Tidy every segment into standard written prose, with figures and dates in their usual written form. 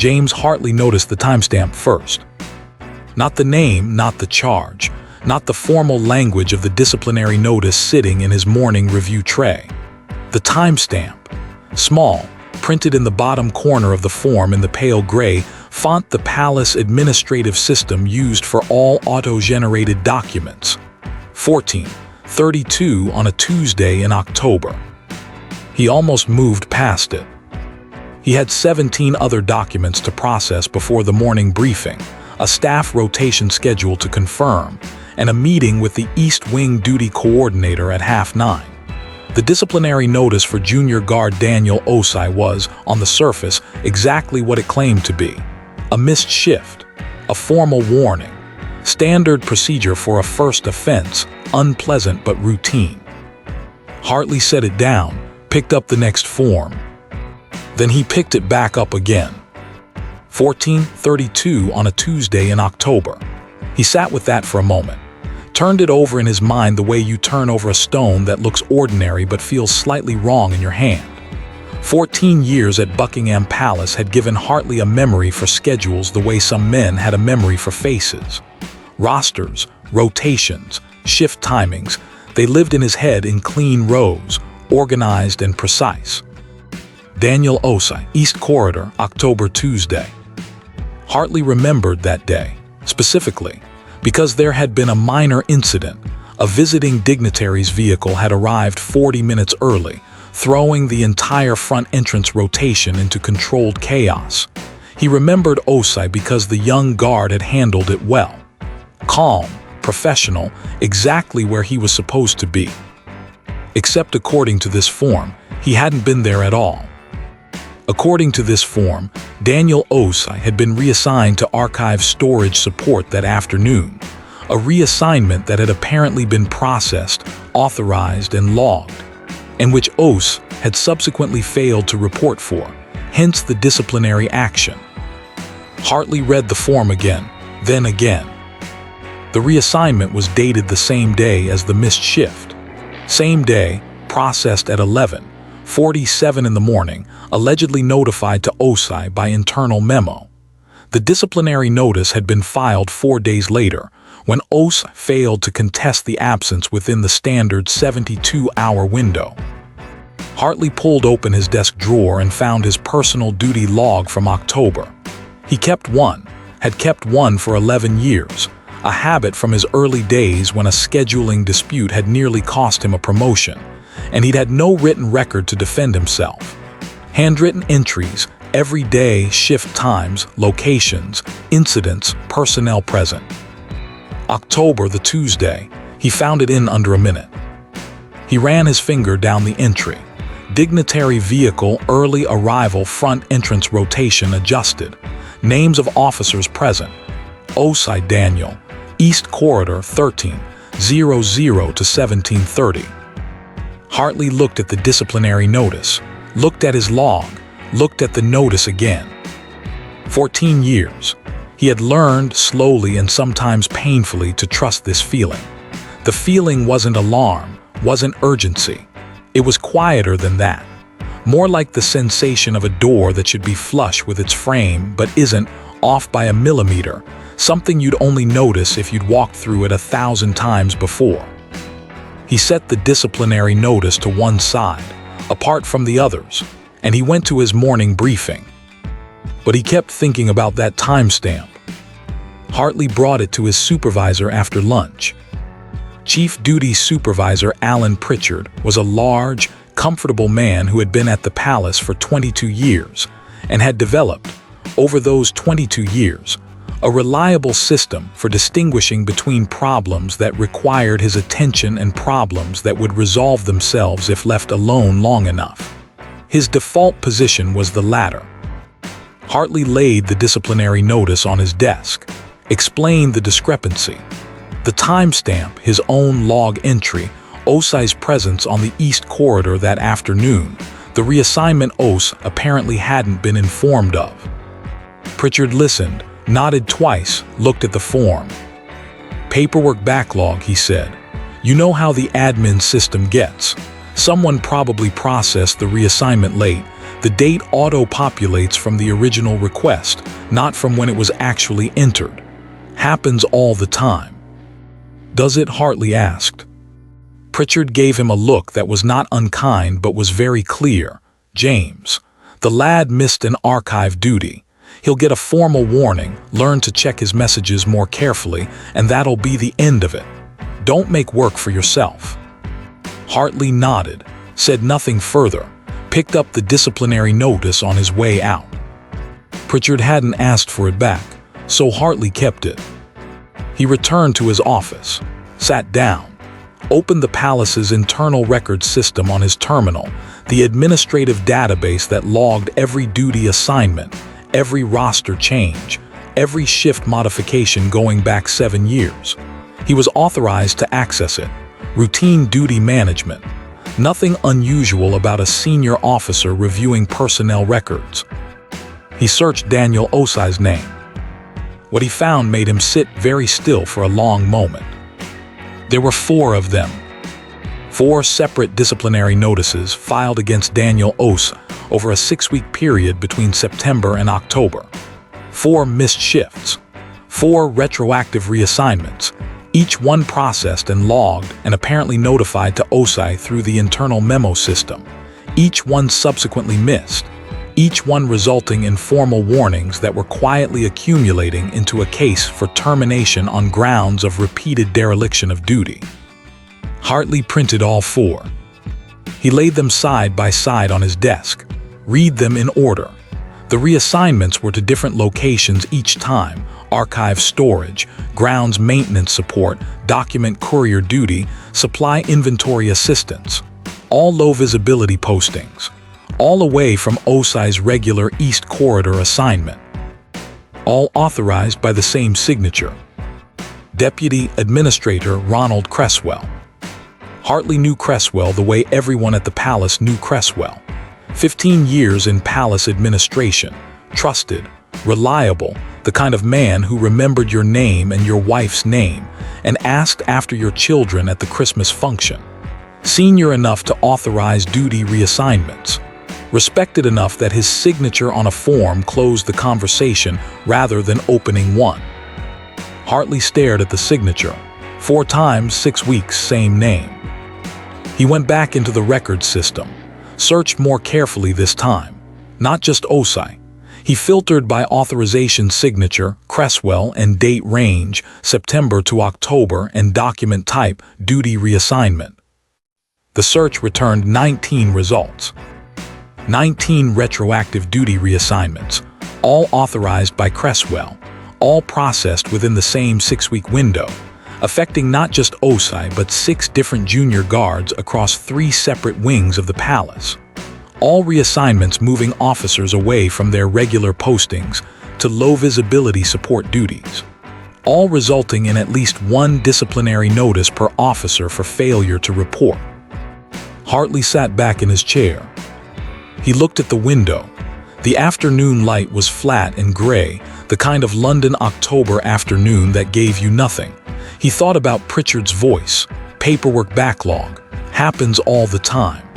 James Hartley noticed the timestamp first. Not the name, not the charge, not the formal language of the disciplinary notice sitting in his morning review tray. The timestamp, small, printed in the bottom corner of the form in the pale gray font the Palace administrative system used for all auto-generated documents. 14:32 on a Tuesday in October. He almost moved past it. He had 17 other documents to process before the morning briefing, a staff rotation schedule to confirm, and a meeting with the East Wing duty coordinator at 9:30. The disciplinary notice for junior guard Daniel Osei was, on the surface, exactly what it claimed to be. A missed shift, a formal warning, standard procedure for a first offense, unpleasant but routine. Hartley set it down, picked up the next form. Then he picked it back up again. 14:32 on a Tuesday in October. He sat with that for a moment, turned it over in his mind the way you turn over a stone that looks ordinary but feels slightly wrong in your hand. 14 years at Buckingham Palace had given Hartley a memory for schedules the way some men had a memory for faces. Rosters, rotations, shift timings, they lived in his head in clean rows, organized and precise. Daniel Osei, East Corridor, October Tuesday. Hartley remembered that day, specifically, because there had been a minor incident. A visiting dignitary's vehicle had arrived 40 minutes early, throwing the entire front entrance rotation into controlled chaos. He remembered Osei because the young guard had handled it well. Calm, professional, exactly where he was supposed to be. Except according to this form, he hadn't been there at all. According to this form, Daniel Osei had been reassigned to archive storage support that afternoon, a reassignment that had apparently been processed, authorized, and logged, and which Osei had subsequently failed to report for, hence the disciplinary action. Hartley read the form again, then again. The reassignment was dated the same day as the missed shift. Same day, processed at 11:47 in the morning, allegedly notified to Osei by internal memo. The disciplinary notice had been filed 4 days later, when Osei failed to contest the absence within the standard 72-hour window. Hartley pulled open his desk drawer and found his personal duty log from October. He had kept one for 11 years, a habit from his early days when a scheduling dispute had nearly cost him a promotion, and he'd had no written record to defend himself. Handwritten entries, every day, shift times, locations, incidents, personnel present. October the Tuesday, he found it in under a minute. He ran his finger down the entry. Dignitary vehicle, early arrival, front entrance rotation adjusted. Names of officers present. Osei Daniel, East Corridor 13:00 to 17:30. Hartley looked at the disciplinary notice, looked at his log, looked at the notice again. 14 years. He had learned slowly and sometimes painfully to trust this feeling. The feeling wasn't alarm, wasn't urgency. It was quieter than that. More like the sensation of a door that should be flush with its frame but isn't, off by a millimeter, something you'd only notice if you'd walked through it 1,000 times before. He set the disciplinary notice to one side, apart from the others, and he went to his morning briefing. But he kept thinking about that timestamp. Hartley brought it to his supervisor after lunch. Chief Duty Supervisor Alan Pritchard was a large, comfortable man who had been at the palace for 22 years and had developed, over those 22 years, a reliable system for distinguishing between problems that required his attention and problems that would resolve themselves if left alone long enough. His default position was the latter. Hartley laid the disciplinary notice on his desk, explained the discrepancy, the timestamp, his own log entry, Osei's presence on the East Corridor that afternoon, the reassignment Osei apparently hadn't been informed of. Pritchard listened, nodded twice, looked at the form. Paperwork backlog, he said. You know how the admin system gets. Someone probably processed the reassignment late, The date auto-populates from the original request, not from when it was actually entered. Happens all the time. Does it? Hartley asked. Pritchard gave him a look that was not unkind but was very clear. James, the lad missed an archive duty. He'll get a formal warning, learn to check his messages more carefully, and that'll be the end of it. Don't make work for yourself. Hartley nodded, said nothing further, picked up the disciplinary notice on his way out. Pritchard hadn't asked for it back, so Hartley kept it. He returned to his office, sat down, opened the palace's internal records system on his terminal, the administrative database that logged every duty assignment, every roster change, every shift modification going back 7 years. He was authorized to access it. Routine duty management. Nothing unusual about a senior officer reviewing personnel records. He searched Daniel Osai's name. What he found made him sit very still for a long moment. There were 4 of them. 4 separate disciplinary notices filed against Daniel Osai over a 6-week period between September and October. 4 missed shifts. 4 retroactive reassignments, each one processed and logged and apparently notified to Osai through the internal memo system. Each one subsequently missed, each one resulting in formal warnings that were quietly accumulating into a case for termination on grounds of repeated dereliction of duty. Hartley printed all 4. He laid them side by side on his desk. Read them in order. The reassignments were to different locations each time: archive storage, grounds maintenance support, document courier duty, supply inventory assistance. All low visibility postings. All away from Osai's regular East Corridor assignment. All authorized by the same signature. Deputy Administrator Ronald Cresswell. Hartley knew Cresswell the way everyone at the palace knew Cresswell. 15 years in palace administration. Trusted, reliable, the kind of man who remembered your name and your wife's name and asked after your children at the Christmas function. Senior enough to authorize duty reassignments. Respected enough that his signature on a form closed the conversation rather than opening one. Hartley stared at the signature. 4 times 6 weeks, same name. He went back into the records system, searched more carefully this time. Not just Osai. He filtered by authorization signature, Cresswell, and date range, September to October, and document type, duty reassignment. The search returned 19 results. 19 retroactive duty reassignments, all authorized by Cresswell, all processed within the same 6-week window, affecting not just Osai but 6 different junior guards across 3 separate wings of the palace. All reassignments moving officers away from their regular postings to low-visibility support duties. All resulting in at least 1 disciplinary notice per officer for failure to report. Hartley sat back in his chair. He looked at the window. The afternoon light was flat and gray, the kind of London October afternoon that gave you nothing. He thought about Pritchard's voice. Paperwork backlog. Happens all the time.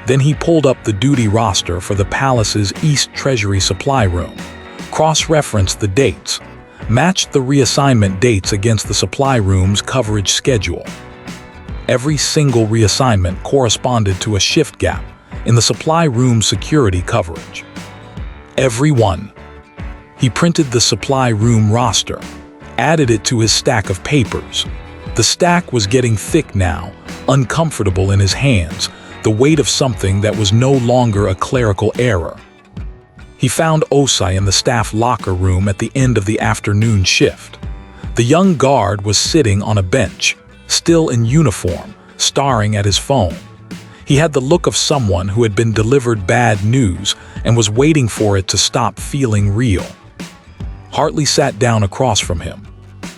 Then he pulled up the duty roster for the palace's East Treasury Supply Room, cross-referenced the dates, matched the reassignment dates against the supply room's coverage schedule. Every single reassignment corresponded to a shift gap in the supply room security coverage. Every one. He printed the supply room roster, added it to his stack of papers. The stack was getting thick now, uncomfortable in his hands, the weight of something that was no longer a clerical error. He found Osai in the staff locker room at the end of the afternoon shift. The young guard was sitting on a bench, still in uniform, staring at his phone. He had the look of someone who had been delivered bad news and was waiting for it to stop feeling real. Hartley sat down across from him.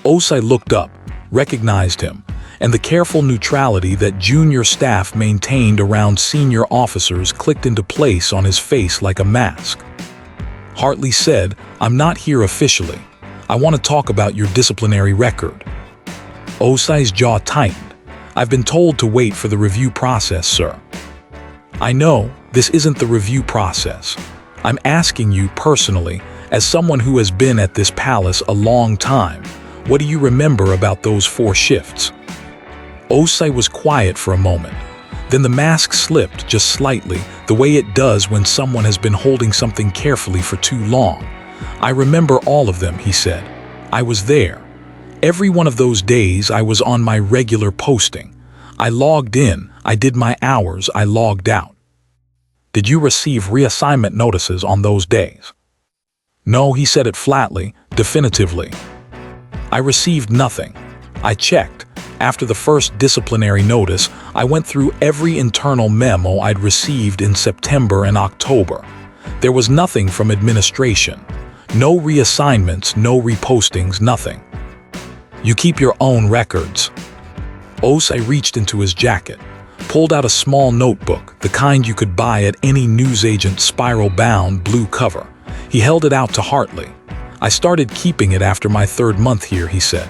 Osai looked up, recognized him, and the careful neutrality that junior staff maintained around senior officers clicked into place on his face like a mask. Hartley said, "I'm not here officially. I want to talk about your disciplinary record." Osai's jaw tightened. "I've been told to wait for the review process, sir." "I know, This isn't the review process. I'm asking you personally, as someone who has been at this palace a long time, what do you remember about those 4 shifts? Osei was quiet for a moment. Then the mask slipped just slightly, the way it does when someone has been holding something carefully for too long. I remember all of them, he said. I was there. Every one of those days I was on my regular posting. I logged in, I did my hours, I logged out. Did you receive reassignment notices on those days? No, he said it flatly, definitively. I received nothing. I checked. After the first disciplinary notice, I went through every internal memo I'd received in September and October. There was nothing from administration. No reassignments, no repostings, nothing. You keep your own records. Osei reached into his jacket, pulled out a small notebook, the kind you could buy at any newsagent spiral-bound blue cover. He held it out to Hartley. I started keeping it after my 3rd month here, he said.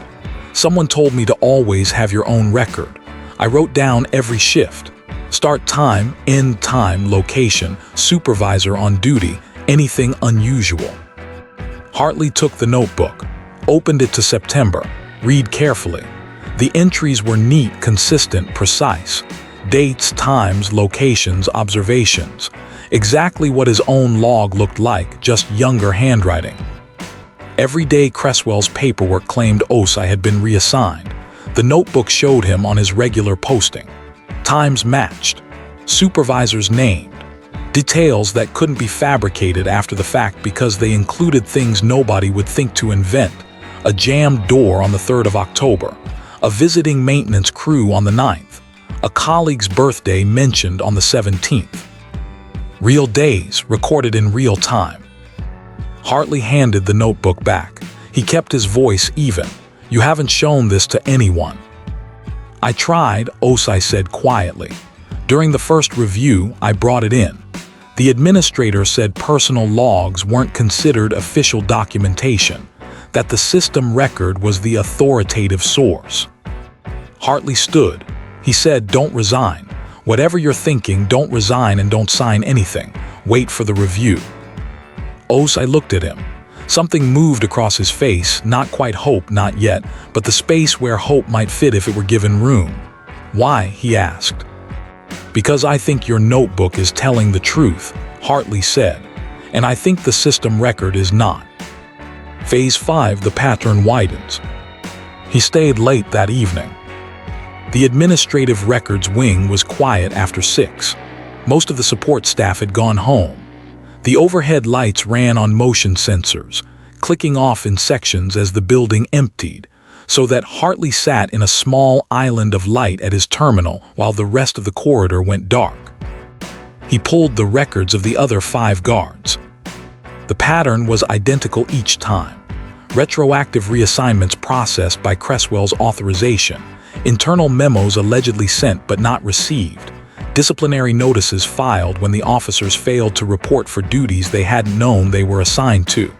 Someone told me to always have your own record. I wrote down every shift. Start time, end time, location, supervisor on duty, anything unusual. Hartley took the notebook, opened it to September. Read carefully. The entries were neat, consistent, precise. Dates, times, locations, observations. Exactly what his own log looked like, just younger handwriting. Every day Cresswell's paperwork claimed Osei had been reassigned. The notebook showed him on his regular posting. Times matched. Supervisors named. Details that couldn't be fabricated after the fact because they included things nobody would think to invent. A jammed door on the 3rd of October. A visiting maintenance crew on the 9th. A colleague's birthday mentioned on the 17th. Real days recorded in real time. Hartley handed the notebook back. He kept his voice even. You haven't shown this to anyone. I tried, Osei said quietly. During the first review, I brought it in. The administrator said personal logs weren't considered official documentation, that the system record was the authoritative source. Hartley stood. He said, don't resign. Whatever you're thinking, don't resign and don't sign anything. Wait for the review. Osei looked at him. Something moved across his face, not quite hope, not yet, but the space where hope might fit if it were given room. Why? He asked. Because I think your notebook is telling the truth, Hartley said, and I think the system record is not. Phase 5, the pattern widens. He stayed late that evening. The administrative records wing was quiet after 6. Most of the support staff had gone home. The overhead lights ran on motion sensors, clicking off in sections as the building emptied, so that Hartley sat in a small island of light at his terminal while the rest of the corridor went dark. He pulled the records of the other 5 guards. The pattern was identical each time. Retroactive reassignments processed by Cresswell's authorization, internal memos allegedly sent but not received, disciplinary notices filed when the officers failed to report for duties they hadn't known they were assigned to.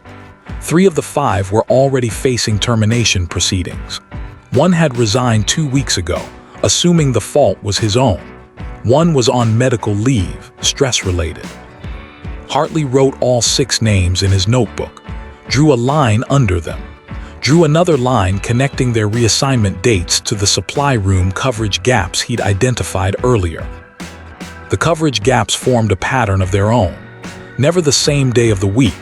3 of the 5 were already facing termination proceedings. 1 had resigned 2 weeks ago, assuming the fault was his own. 1 was on medical leave, stress-related. Hartley wrote all 6 names in his notebook, drew a line under them, drew another line connecting their reassignment dates to the supply room coverage gaps he'd identified earlier. The coverage gaps formed a pattern of their own. Never the same day of the week,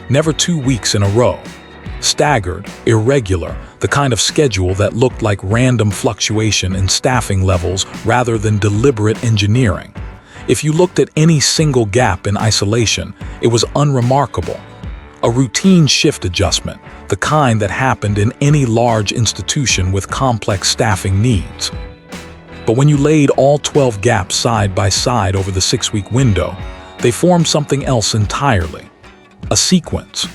never 2 weeks in a row. Staggered, irregular, the kind of schedule that looked like random fluctuation in staffing levels rather than deliberate engineering. If you looked at any single gap in isolation, it was unremarkable. A routine shift adjustment, the kind that happened in any large institution with complex staffing needs. But when you laid all 12 gaps side by side over the 6-week window, they formed something else entirely. A sequence,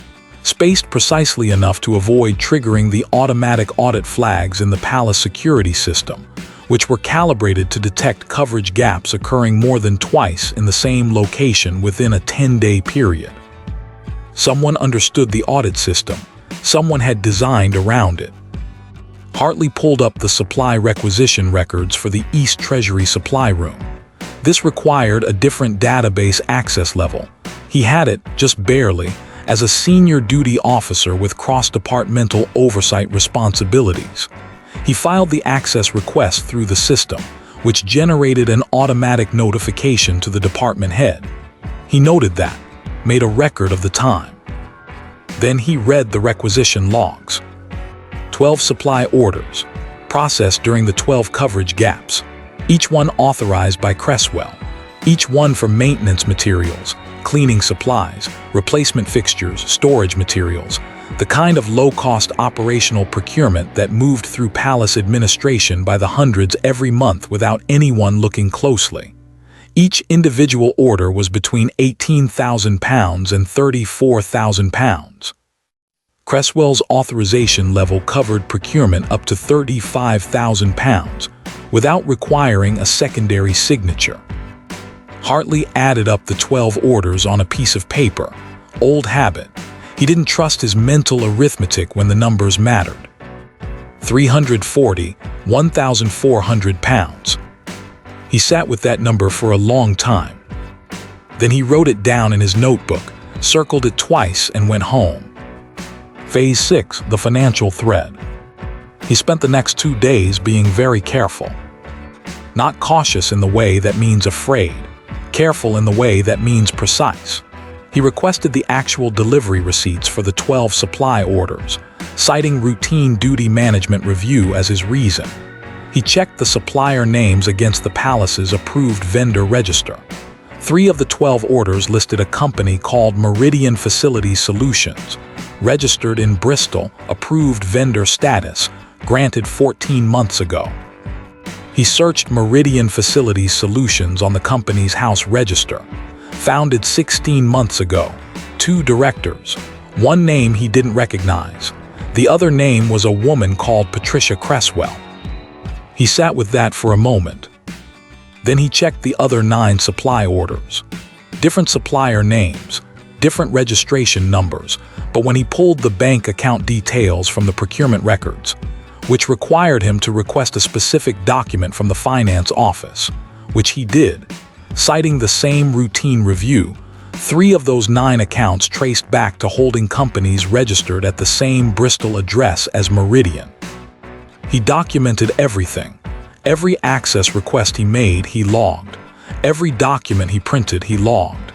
spaced precisely enough to avoid triggering the automatic audit flags in the palace security system, which were calibrated to detect coverage gaps occurring more than twice in the same location within a 10-day period. Someone understood the audit system. Someone had designed around it. Hartley pulled up the supply requisition records for the East Treasury supply room. This required a different database access level. He had it, just barely, as a senior duty officer with cross-departmental oversight responsibilities. He filed the access request through the system, which generated an automatic notification to the department head. He noted that, made a record of the time. Then he read the requisition logs. 12 supply orders, processed during the 12 coverage gaps, each one authorized by Cresswell, each one for maintenance materials, cleaning supplies, replacement fixtures, storage materials, the kind of low-cost operational procurement that moved through palace administration by the hundreds every month without anyone looking closely. Each individual order was between £18,000 and £34,000. Cresswell's authorization level covered procurement up to £35,000 without requiring a secondary signature. Hartley added up the 12 orders on a piece of paper. Old habit. He didn't trust his mental arithmetic when the numbers mattered. 340, £1,400. He sat with that number for a long time. Then he wrote it down in his notebook, circled it twice, and went home. Phase 6, the financial thread. He spent the next 2 days being very careful. Not cautious in the way that means afraid, careful in the way that means precise. He requested the actual delivery receipts for the 12 supply orders, citing routine duty management review as his reason. He checked the supplier names against the palace's approved vendor register. 3 of the 12 orders listed a company called Meridian Facility Solutions, registered in Bristol, approved vendor status, granted 14 months ago. He searched Meridian Facility Solutions on the company's house register, founded 16 months ago, 2 directors, one name he didn't recognize. The other name was a woman called Patricia Cresswell. He sat with that for a moment. Then he checked the other 9 supply orders. Different supplier names, different registration numbers, but when he pulled the bank account details from the procurement records, which required him to request a specific document from the finance office, which he did, citing the same routine review, 3 of those 9 accounts traced back to holding companies registered at the same Bristol address as Meridian. He documented everything. Every access request he made, he logged. Every document he printed, he logged.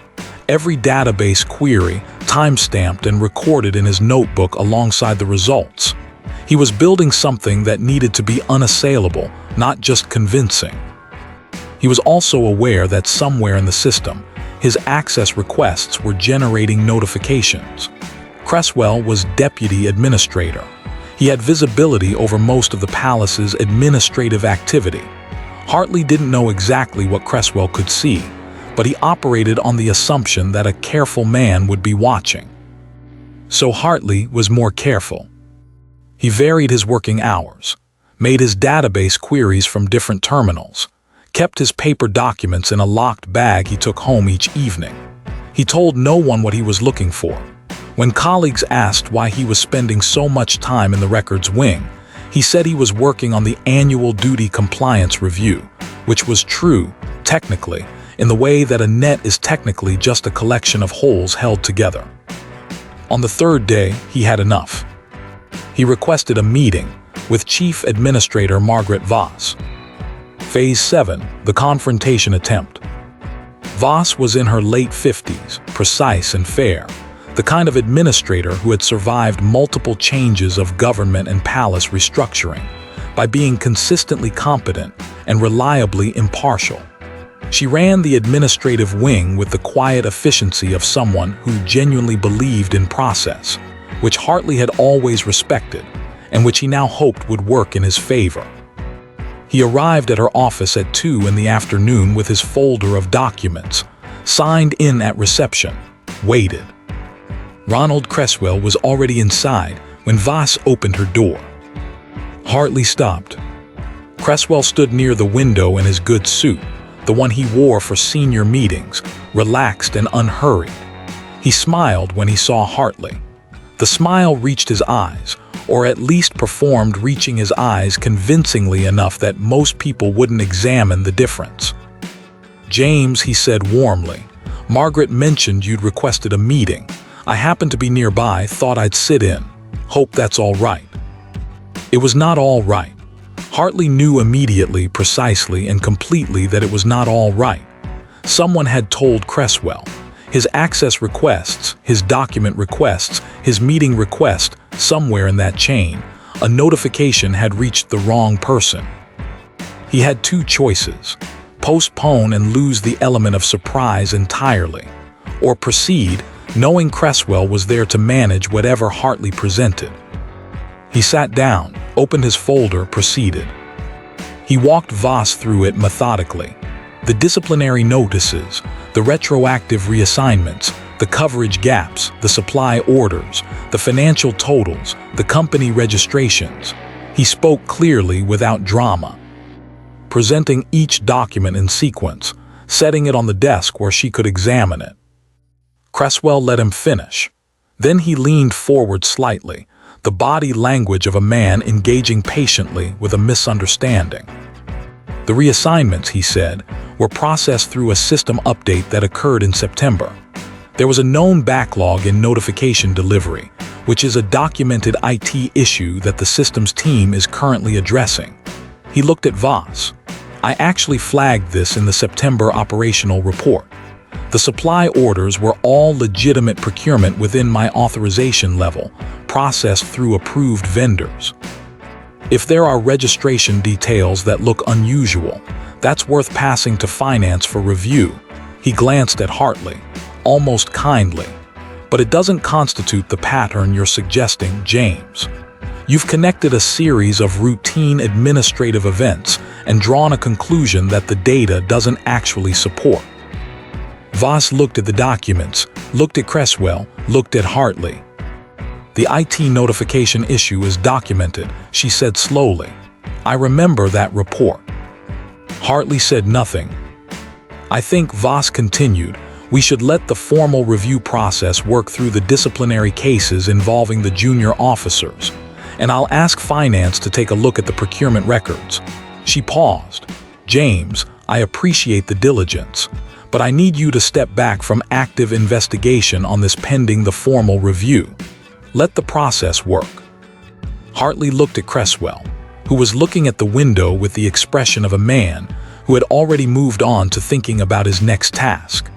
Every database query, time-stamped and recorded in his notebook alongside the results. He was building something that needed to be unassailable, not just convincing. He was also aware that somewhere in the system, his access requests were generating notifications. Cresswell was deputy administrator. He had visibility over most of the palace's administrative activity. Hartley didn't know exactly what Cresswell could see, but he operated on the assumption that a careful man would be watching. So Hartley was more careful. He varied his working hours, made his database queries from different terminals, kept his paper documents in a locked bag he took home each evening. He told no one what he was looking for. When colleagues asked why he was spending so much time in the records wing, he said he was working on the annual duty compliance review, which was true, technically, in the way that a net is technically just a collection of holes held together. On the 3rd day, he had enough. He requested a meeting with Chief Administrator Margaret Voss. Phase 7, the confrontation attempt. Voss was in her late 50s, precise and fair, the kind of administrator who had survived multiple changes of government and palace restructuring by being consistently competent and reliably impartial. She ran the administrative wing with the quiet efficiency of someone who genuinely believed in process, which Hartley had always respected and which he now hoped would work in his favor. He arrived at her office at 2 in the afternoon with his folder of documents, signed in at reception, waited. Ronald Cresswell was already inside when Voss opened her door. Hartley stopped. Cresswell stood near the window in his good suit, the one he wore for senior meetings, relaxed and unhurried. He smiled when he saw Hartley. The smile reached his eyes, or at least performed reaching his eyes convincingly enough that most people wouldn't examine the difference. "James," he said warmly, "Margaret mentioned you'd requested a meeting. I happened to be nearby, thought I'd sit in. Hope that's all right." It was not all right. Hartley knew immediately, precisely, and completely that it was not all right. Someone had told Cresswell. His access requests, his document requests, his meeting request, somewhere in that chain, a notification had reached the wrong person. He had two choices: postpone and lose the element of surprise entirely, or proceed, knowing Cresswell was there to manage whatever Hartley presented. He sat down, opened his folder, proceeded. He walked Voss through it methodically. The disciplinary notices, the retroactive reassignments, the coverage gaps, the supply orders, the financial totals, the company registrations. He spoke clearly without drama, presenting each document in sequence, setting it on the desk where she could examine it. Cresswell let him finish. Then he leaned forward slightly, the body language of a man engaging patiently with a misunderstanding. The reassignments, he said, were processed through a system update that occurred in September. There was a known backlog in notification delivery, which is a documented IT issue that the systems team is currently addressing. He looked at Voss. "I actually flagged this in the September operational report. The supply orders were all legitimate procurement within my authorization level, processed through approved vendors. If there are registration details that look unusual, that's worth passing to finance for review." He glanced at Hartley, almost kindly. "But it doesn't constitute the pattern you're suggesting, James. You've connected a series of routine administrative events and drawn a conclusion that the data doesn't actually support." Voss looked at the documents, looked at Cresswell, looked at Hartley. "The IT notification issue is documented," she said slowly. "I remember that report." Hartley said nothing. "I think," Voss continued, "we should let the formal review process work through the disciplinary cases involving the junior officers, and I'll ask finance to take a look at the procurement records." She paused. "James, I appreciate the diligence, but I need you to step back from active investigation on this pending the formal review. Let the process work." Hartley looked at Cresswell, who was looking at the window with the expression of a man who had already moved on to thinking about his next task.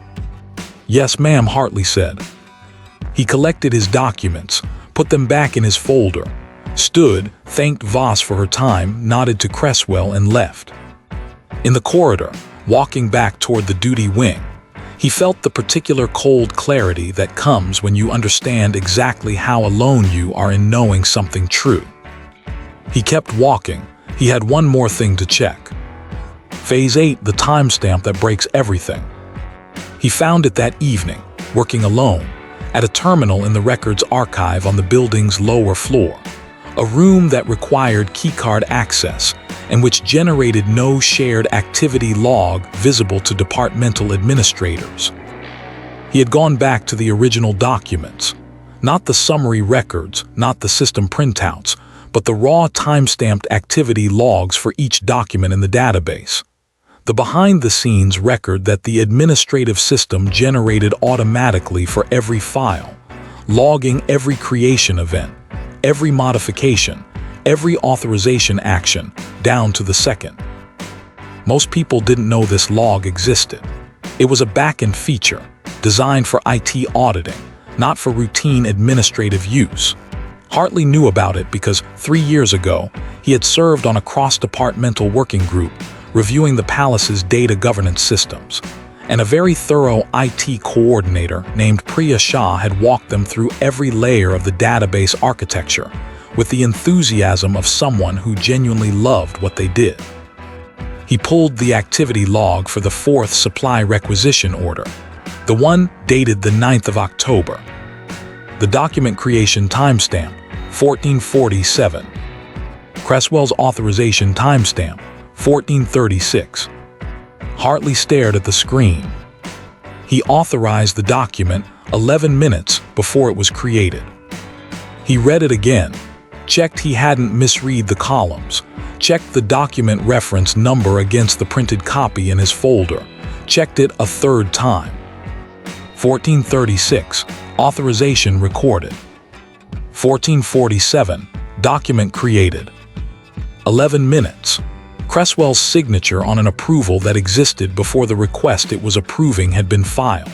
"Yes, ma'am," Hartley said. He collected his documents, put them back in his folder, stood, thanked Voss for her time, nodded to Cresswell, and left. In the corridor, walking back toward the duty wing, he felt the particular cold clarity that comes when you understand exactly how alone you are in knowing something true. He kept walking. He had one more thing to check. Phase 8, the timestamp that breaks everything. He found it that evening, working alone, at a terminal in the records archive on the building's lower floor, a room that required keycard access and which generated no shared activity log visible to departmental administrators. He had gone back to the original documents, not the summary records, not the system printouts, but the raw timestamped activity logs for each document in the database. The behind-the-scenes record that the administrative system generated automatically for every file, logging every creation event, every modification, every authorization action, down to the second. Most people didn't know this log existed. It was a back-end feature, designed for IT auditing, not for routine administrative use. Hartley knew about it because 3 years ago, he had served on a cross-departmental working group reviewing the palace's data governance systems, and a very thorough IT coordinator named Priya Shah had walked them through every layer of the database architecture with the enthusiasm of someone who genuinely loved what they did. He pulled the activity log for the 4th supply requisition order, the one dated the 9th of October. The document creation timestamp, 1447. Cresswell's authorization timestamp, 1436. Hartley stared at the screen. He authorized the document 11 minutes before it was created. He read it again, checked he hadn't misread the columns, checked the document reference number against the printed copy in his folder, checked it a third time. 1436, authorization recorded. 1447, document created. 11 minutes. Cresswell's signature on an approval that existed before the request it was approving had been filed,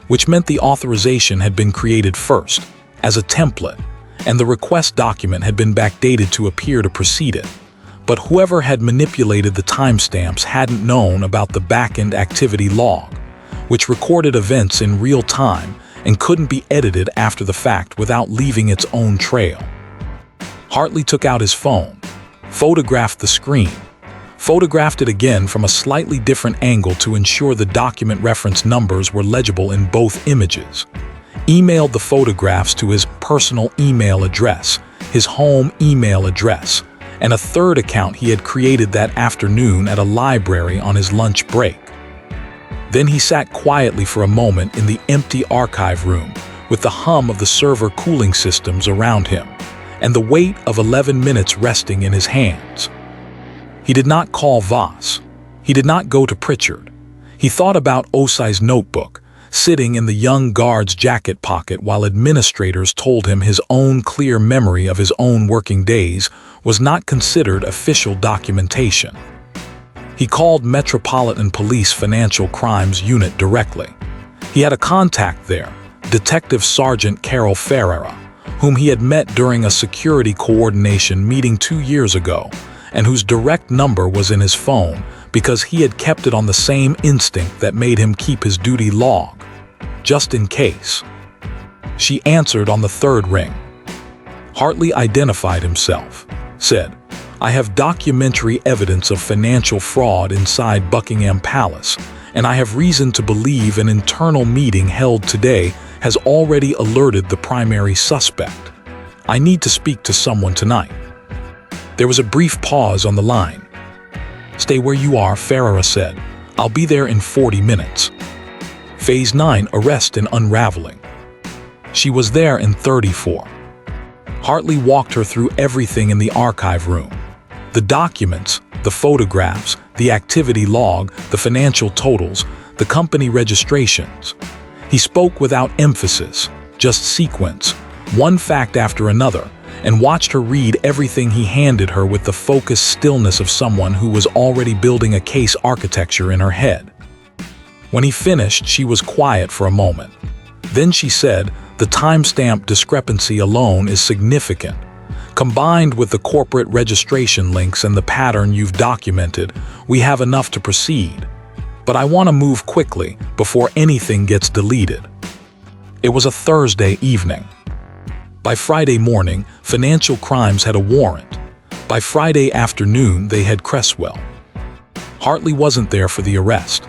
which meant the authorization had been created first, as a template, and the request document had been backdated to appear to precede it. But whoever had manipulated the timestamps hadn't known about the back-end activity log, which recorded events in real time and couldn't be edited after the fact without leaving its own trail. Hartley took out his phone, photographed the screen, photographed it again from a slightly different angle to ensure the document reference numbers were legible in both images, emailed the photographs to his personal email address, his home email address, and a third account he had created that afternoon at a library on his lunch break. Then he sat quietly for a moment in the empty archive room with the hum of the server cooling systems around him and the weight of 11 minutes resting in his hands. He did not call Voss. He did not go to Pritchard. He thought about Osai's notebook, sitting in the young guard's jacket pocket while administrators told him his own clear memory of his own working days was not considered official documentation. He called Metropolitan Police Financial Crimes Unit directly. He had a contact there, Detective Sergeant Carol Ferreira, whom he had met during a security coordination meeting 2 years ago, and whose direct number was in his phone because he had kept it on the same instinct that made him keep his duty log, just in case. She answered on the third ring. Hartley identified himself, said, "I have documentary evidence of financial fraud inside Buckingham Palace, and I have reason to believe an internal meeting held today has already alerted the primary suspect. I need to speak to someone tonight." There was a brief pause on the line. "Stay where you are," Ferreira said. "I'll be there in 40 minutes. Phase 9, arrest and unraveling." She was there in 34. Hartley walked her through everything in the archive room. The documents, the photographs, the activity log, the financial totals, the company registrations. He spoke without emphasis, just sequence, one fact after another, and watched her read everything he handed her with the focused stillness of someone who was already building a case architecture in her head. When he finished, she was quiet for a moment. Then she said, "The timestamp discrepancy alone is significant. Combined with the corporate registration links and the pattern you've documented, we have enough to proceed. But I want to move quickly before anything gets deleted." It was a Thursday evening. By Friday morning, Financial Crimes had a warrant. By Friday afternoon, they had Cresswell. Hartley wasn't there for the arrest.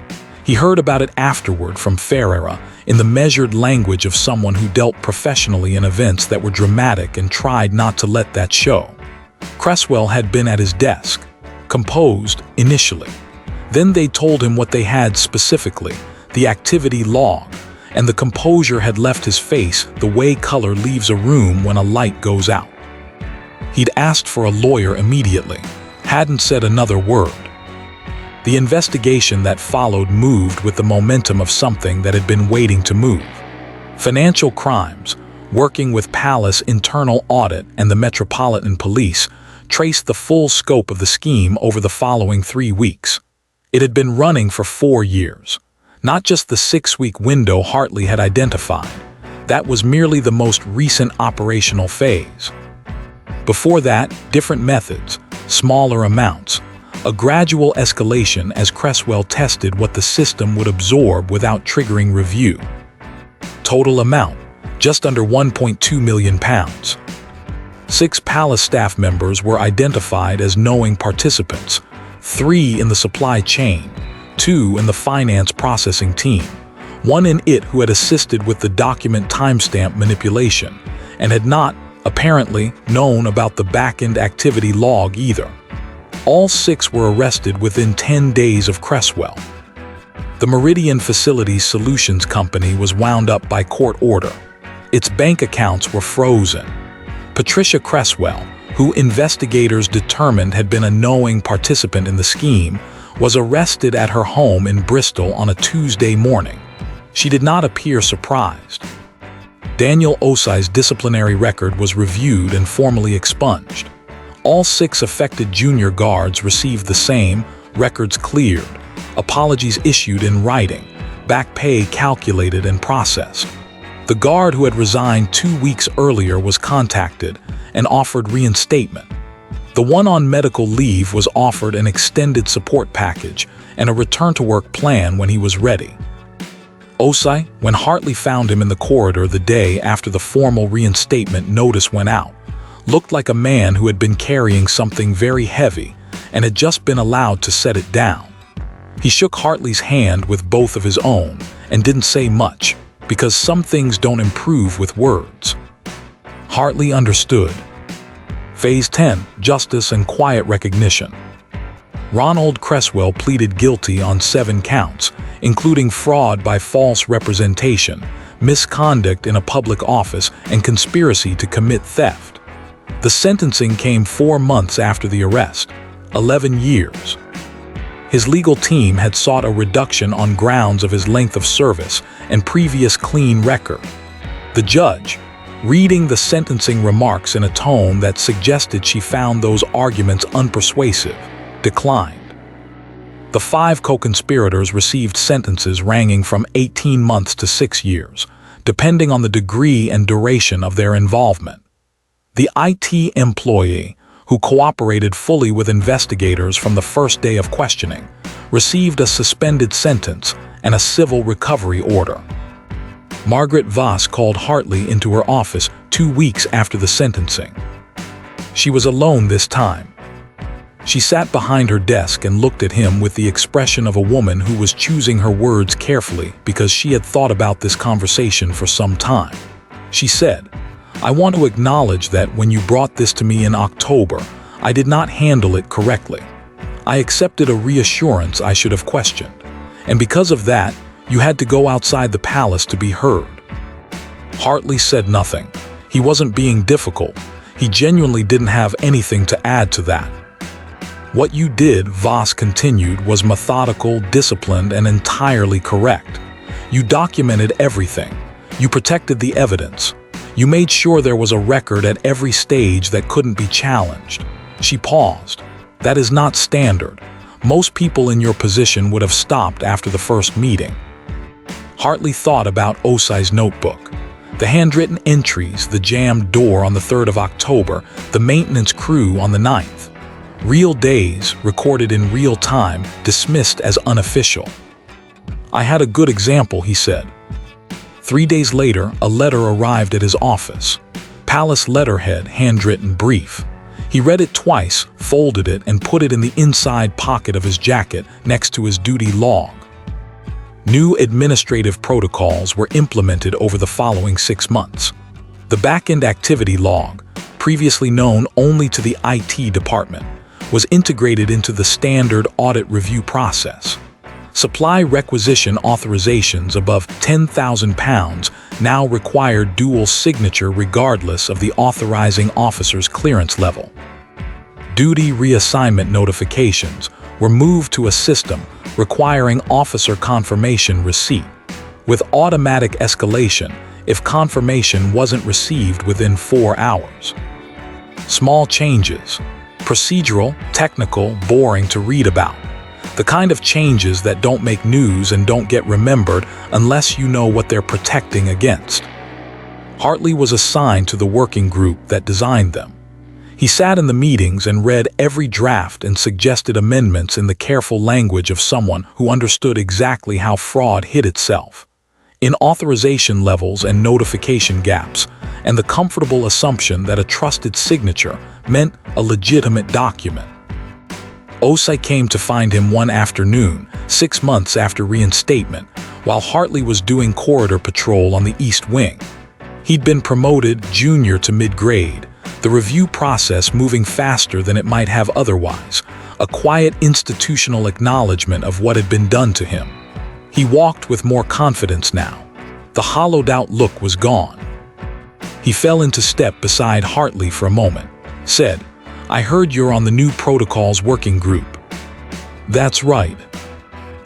He heard about it afterward from Ferreira in the measured language of someone who dealt professionally in events that were dramatic and tried not to let that show. Cresswell had been at his desk, composed initially. Then they told him what they had specifically, the activity log, and the composure had left his face the way color leaves a room when a light goes out. He'd asked for a lawyer immediately, hadn't said another word. The investigation that followed moved with the momentum of something that had been waiting to move. Financial Crimes, working with Palace Internal Audit and the Metropolitan Police, traced the full scope of the scheme over the following 3 weeks. It had been running for 4 years. Not just the 6-week window Hartley had identified. That was merely the most recent operational phase. Before that, different methods, smaller amounts, a gradual escalation as Cresswell tested what the system would absorb without triggering review. Total amount, just under £1.2 million. 6 Palace staff members were identified as knowing participants, 3 in the supply chain, 2 in the finance processing team, 1 in it who had assisted with the document timestamp manipulation and had not, apparently, known about the back-end activity log either. All 6 were arrested within 10 days of Cresswell. The Meridian Facilities Solutions Company was wound up by court order. Its bank accounts were frozen. Patricia Cresswell, who investigators determined had been a knowing participant in the scheme, was arrested at her home in Bristol on a Tuesday morning. She did not appear surprised. Daniel Osei's disciplinary record was reviewed and formally expunged. All 6 affected junior guards received the same, records cleared, apologies issued in writing, back pay calculated and processed. The guard who had resigned 2 weeks earlier was contacted and offered reinstatement. The one on medical leave was offered an extended support package and a return-to-work plan when he was ready. Osei, when Hartley found him in the corridor the day after the formal reinstatement notice went out, looked like a man who had been carrying something very heavy and had just been allowed to set it down. He shook Hartley's hand with both of his own and didn't say much, because some things don't improve with words. Hartley understood. Phase 10, Justice and Quiet Recognition. Ronald Cresswell pleaded guilty on 7 counts, including fraud by false representation, misconduct in a public office, and conspiracy to commit theft. The sentencing came 4 months after the arrest, 11 years. His legal team had sought a reduction on grounds of his length of service and previous clean record. The judge, reading the sentencing remarks in a tone that suggested she found those arguments unpersuasive, declined. The 5 co-conspirators received sentences ranging from 18 months to 6 years, depending on the degree and duration of their involvement. The IT employee, who cooperated fully with investigators from the first day of questioning, received a suspended sentence and a civil recovery order. Margaret Voss called Hartley into her office 2 weeks after the sentencing. She was alone this time. She sat behind her desk and looked at him with the expression of a woman who was choosing her words carefully because she had thought about this conversation for some time. She said, "I want to acknowledge that when you brought this to me in October, I did not handle it correctly. I accepted a reassurance I should have questioned, and because of that, you had to go outside the palace to be heard." Hartley said nothing. He wasn't being difficult. He genuinely didn't have anything to add to that. "What you did," Voss continued, "was methodical, disciplined, and entirely correct. You documented everything. You protected the evidence. You made sure there was a record at every stage that couldn't be challenged." She paused. "That is not standard. Most people in your position would have stopped after the first meeting." Hartley thought about Osei's notebook. The handwritten entries, the jammed door on the 3rd of October, the maintenance crew on the 9th. Real days, recorded in real time, dismissed as unofficial. "I had a good example," he said. 3 days later, a letter arrived at his office. Palace letterhead, handwritten brief. He read it twice, folded it, and put it in the inside pocket of his jacket next to his duty log. New administrative protocols were implemented over the following 6 months. The back-end activity log, previously known only to the IT department, was integrated into the standard audit review process. Supply requisition authorizations above £10,000 now required dual signature regardless of the authorizing officer's clearance level. Duty reassignment notifications were moved to a system requiring officer confirmation receipt, with automatic escalation if confirmation wasn't received within 4 hours. Small changes, procedural, technical, boring to read about. The kind of changes that don't make news and don't get remembered unless you know what they're protecting against. Hartley was assigned to the working group that designed them. He sat in the meetings and read every draft and suggested amendments in the careful language of someone who understood exactly how fraud hid itself, in authorization levels and notification gaps, and the comfortable assumption that a trusted signature meant a legitimate document. Osei came to find him one afternoon, 6 months after reinstatement, while Hartley was doing corridor patrol on the East Wing. He'd been promoted junior to mid-grade, the review process moving faster than it might have otherwise, a quiet institutional acknowledgement of what had been done to him. He walked with more confidence now. The hollowed-out look was gone. He fell into step beside Hartley for a moment, said, "I heard you're on the new protocols working group." That's right.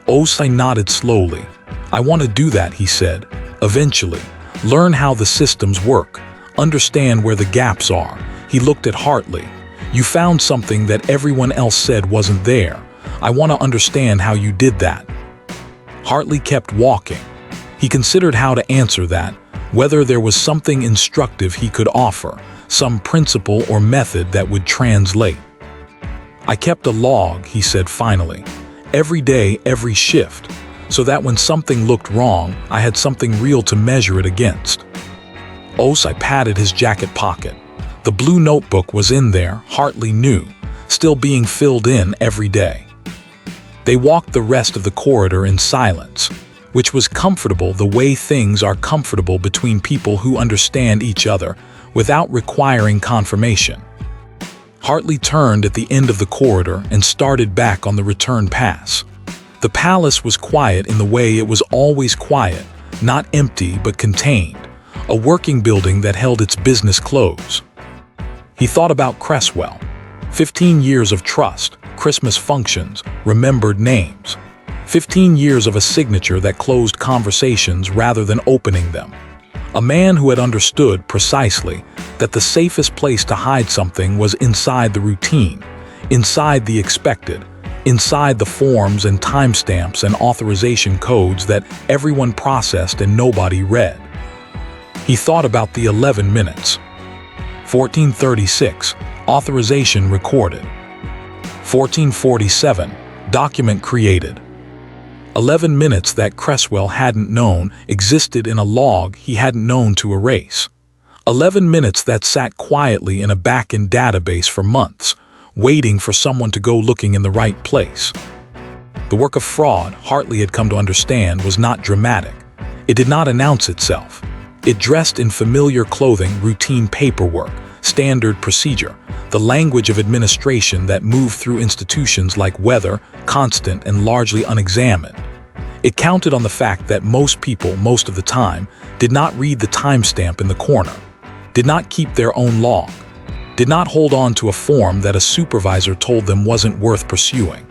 Osei nodded slowly. I want to do that, he said. Eventually. Learn how the systems work. Understand where the gaps are. He looked at Hartley. You found something that everyone else said wasn't there. I want to understand how you did that. Hartley kept walking. He considered how to answer that, whether there was something instructive he could offer, some principle or method that would translate. I kept a log, he said finally. Every day, every shift, so that when something looked wrong, I had something real to measure it against. Osei patted his jacket pocket. The blue notebook was in there, Hartley knew, still being filled in every day. They walked the rest of the corridor in silence, which was comfortable the way things are comfortable between people who understand each other without requiring confirmation. Hartley turned at the end of the corridor and started back on the return pass. The palace was quiet in the way it was always quiet, not empty but contained, a working building that held its business close. He thought about Cresswell. 15 years of trust, Christmas functions, remembered names. 15 years of a signature that closed conversations rather than opening them. A man who had understood precisely that the safest place to hide something was inside the routine, inside the expected, inside the forms and timestamps and authorization codes that everyone processed and nobody read. He thought about the 11 minutes. 1436, authorization recorded. 1447, document created. 11 minutes that Cresswell hadn't known existed in a log he hadn't known to erase. 11 minutes that sat quietly in a back-end database for months, waiting for someone to go looking in the right place. The work of fraud, Hartley had come to understand, was not dramatic. It did not announce itself. It dressed in familiar clothing, routine paperwork, standard procedure, the language of administration that moved through institutions like weather, constant and largely unexamined. It counted on the fact that most people, most of the time, did not read the timestamp in the corner, did not keep their own log, did not hold on to a form that a supervisor told them wasn't worth pursuing.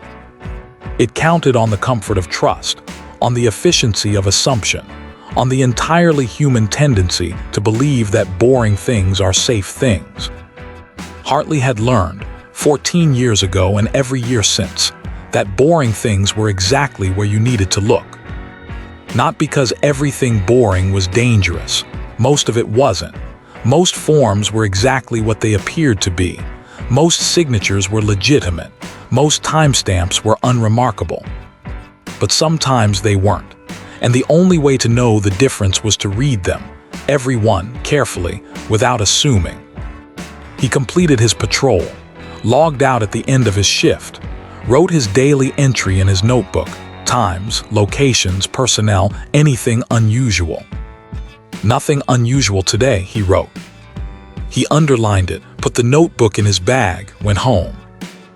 It counted on the comfort of trust, on the efficiency of assumption, on the entirely human tendency to believe that boring things are safe things. Hartley had learned, 14 years ago and every year since, that boring things were exactly where you needed to look. Not because everything boring was dangerous. Most of it wasn't. Most forms were exactly what they appeared to be. Most signatures were legitimate. Most timestamps were unremarkable. But sometimes they weren't. And the only way to know the difference was to read them, every one, carefully, without assuming. He completed his patrol, logged out at the end of his shift, wrote his daily entry in his notebook, times, locations, personnel, anything unusual. Nothing unusual today, he wrote. He underlined it, put the notebook in his bag, went home.